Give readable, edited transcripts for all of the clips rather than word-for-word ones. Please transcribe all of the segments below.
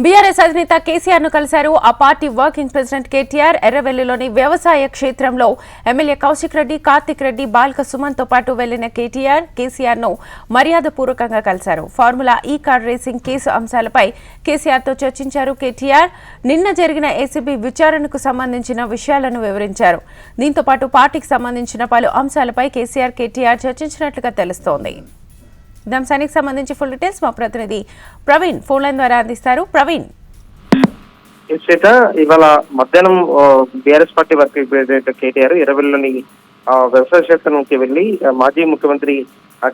BRS అధినేత కేసీఆర్ ను కలిశారు. ఆ పార్టీ వర్కింగ్ ప్రెసిడెంట్ కేటీఆర్ ఎర్రవెల్లిలోని వ్యవసాయ క్షేత్రంలో ఎమ్మెల్యే కౌశిక్ రెడ్డి, కార్తిక్ రెడ్డి, బాల్క సుమన్ తో పాటు వెళ్లిన కేసీఆర్ ను మర్యాదపూర్వకంగా కలిశారు. ఫార్ములా ఈ కార్ రేసింగ్ కేసు అంశాలపై కేసీఆర్ తో చర్చించారు. కేటీఆర్ నిన్న జరిగిన ఏసీబీ విచారణకు సంబంధించిన విషయాలను వివరించారు. దీంతో పాటు పార్టీకి సంబంధించిన పలు అంశాలపై కేటీఆర్ చర్చించినట్లుగా తెలుస్తోంది. అంశానికి సంబంధించి ఫుల్ డీటెయిల్స్ మా ప్రతినిధి ప్రవీణ్ ఫోన్ లైన్ ద్వారా అందిస్తారు. ప్రవీణ్, ఇవాళ మధ్యాహ్నం BRS party working president KTR ఎర్రవెల్లిలోని వ్యవసాయ క్షేత్రంకి వెళ్లి మాజీ ముఖ్యమంత్రి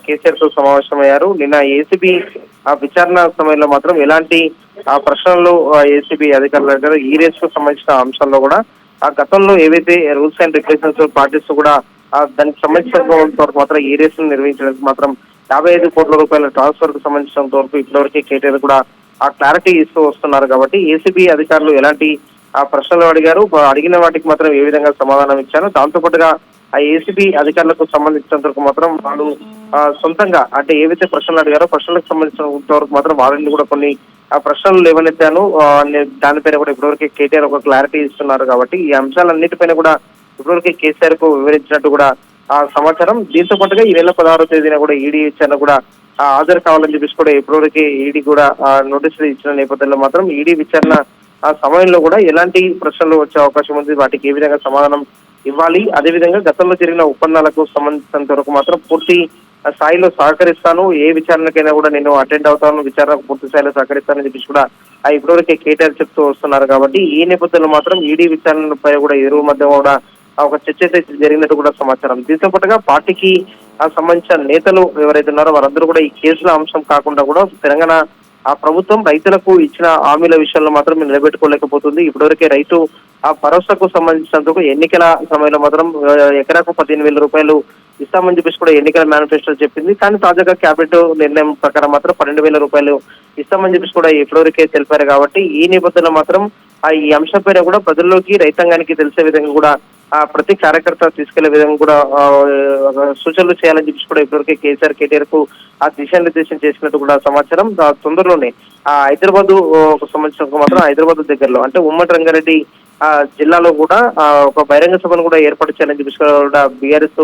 కేసీఆర్ తో సమావేశమయ్యారు. నిన్న ఏసీబీ విచారణ సమయంలో మాత్రం ఎలాంటి ప్రశ్నలు ఏసీబీ అధికారులు అడిగారు. ఈ రేస్ కు సంబంధించిన అంశాల్లో కూడా ఆ గతంలో ఏవైతే రూల్స్ అండ్ రెగ్యులేషన్స్ పాటిస్తూ కూడా దానికి సంబంధించిన వరకు మాత్రం ఈ రేస్ ను నిర్వహించడానికి మాత్రం 55 కోట్ల రూపాయల ట్రాన్స్ఫర్ కు సంబంధించినంత వరకు ఇప్పటివరకే కేటీఆర్ కూడా ఆ క్లారిటీ ఇస్తూ వస్తున్నారు. కాబట్టి ఏసీబీ అధికారులు ఎలాంటి ప్రశ్నలు అడిగారు, అడిగిన వాటికి మాత్రం ఏ విధంగా సమాధానం ఇచ్చారు. దాంతో పాటుగా ఆ ఏసీబీ అధికారులకు సంబంధించినంత వరకు మాత్రం వాళ్ళు సొంతంగా అంటే ఏవైతే ప్రశ్నలు అడిగారో ప్రశ్నలకు సంబంధించినంత వరకు మాత్రం వాళ్ళని కూడా కొన్ని ప్రశ్నలు లేవనెత్తాను. దానిపైన కూడా ఇప్పటివరకు కేటీఆర్ ఒక క్లారిటీ ఇస్తున్నారు. కాబట్టి ఈ అంశాలన్నిటిపైన కూడా ఇప్పటివరకు కేసీఆర్ కు వివరించినట్టు కూడా సమాచారం. దీంతో పాటుగా ఈ నెల 16వ తేదీన కూడా ఈడీ విచారణ కూడా హాజరు కావాలని చెప్పేసి కూడా ఇప్పటివరకు ఈడీ కూడా నోటీసులు ఇచ్చిన నేపథ్యంలో మాత్రం ఈడీ విచారణ సమయంలో కూడా ఎలాంటి ప్రశ్నలు వచ్చే అవకాశం ఉంది, వాటికి ఏ విధంగా సమాధానం ఇవ్వాలి, అదేవిధంగా గతంలో జరిగిన ఒప్పందాలకు సంబంధించినంత వరకు మాత్రం పూర్తి స్థాయిలో సహకరిస్తాను, ఏ విచారణకైనా కూడా నేను అటెండ్ అవుతాను, విచారణకు పూర్తి స్థాయిలో సహకరిస్తానని చెప్పేసి కూడా ఇప్పటివరకే కేటీఆర్ చెప్తూ వస్తున్నారు. కాబట్టి ఈ నేపథ్యంలో మాత్రం ఈడీ విచారణపై కూడా ఇరువురు మధ్య కూడా ఒక చర్చ అయితే జరిగినట్టు కూడా సమాచారం. దీంతో పాటుగా పార్టీకి సంబంధించిన నేతలు ఎవరైతే ఉన్నారో వారందరూ కూడా ఈ కేసుల అంశం కాకుండా కూడా తెలంగాణ ప్రభుత్వం రైతులకు ఇచ్చిన హామీల విషయంలో మాత్రం నిలబెట్టుకోలేకపోతుంది. ఇప్పటివరకే రైతు భరోసాకు సంబంధించినందుకు ఎన్నికల సమయంలో మాత్రం ఎకరాకు 15,000 రూపాయలు ఇస్తామని చెప్పేసి కూడా ఎన్నికల మేనిఫెస్టో చెప్పింది. కానీ తాజాగా క్యాబినెట్ నిర్ణయం ప్రకారం మాత్రం 12,000 రూపాయలు ఇస్తామని చెప్పేసి కూడా ఇప్పటివరకే తెలిపారు. కాబట్టి ఈ నేపథ్యంలో మాత్రం ఈ అంశంపైన కూడా ప్రజల్లోకి రైతాంగానికి తెలిసే విధంగా కూడా ప్రతి కార్యకర్త తీసుకెళ్లే విధంగా కూడా సూచనలు చేయాలని చెప్పి కూడా ఇప్పటివరకే కేటీఆర్ కు దిశానిర్దేశం చేసినట్టు కూడా సమాచారం. తొందరలోనే హైదరాబాద్ సంబంధించిన మాత్రం హైదరాబాద్ దగ్గరలో అంటే ఉమ్మడి రంగారెడ్డి జిల్లాలో కూడా ఒక బహిరంగ సభను కూడా ఏర్పాటు చేయాలని చెప్పి కూడా బీఆర్ఎస్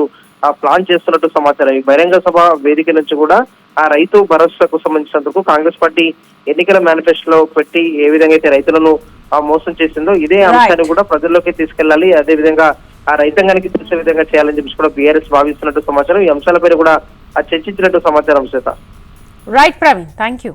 ప్లాన్ చేస్తున్నట్టు సమాచారం. ఈ బహిరంగ సభ వేదిక నుంచి కూడా రైతు భరోసాకు సంబంధించినందుకు కాంగ్రెస్ పార్టీ ఎన్నికల మేనిఫెస్టోలో పెట్టి ఏ విధంగా అయితే రైతులను మోసం చేసిందో ఇదే అంశాన్ని కూడా ప్రజల్లోకి తీసుకెళ్లాలి, అదే విధంగా రైతాంగానికి తెలిసే విధంగా చేయాలని చెప్పి కూడా బీఆర్ఎస్ భావిస్తున్నట్టు సమాచారం. ఈ అంశాలపై కూడా చర్చించినట్టు సమాచారం. Right Praveen, thank you.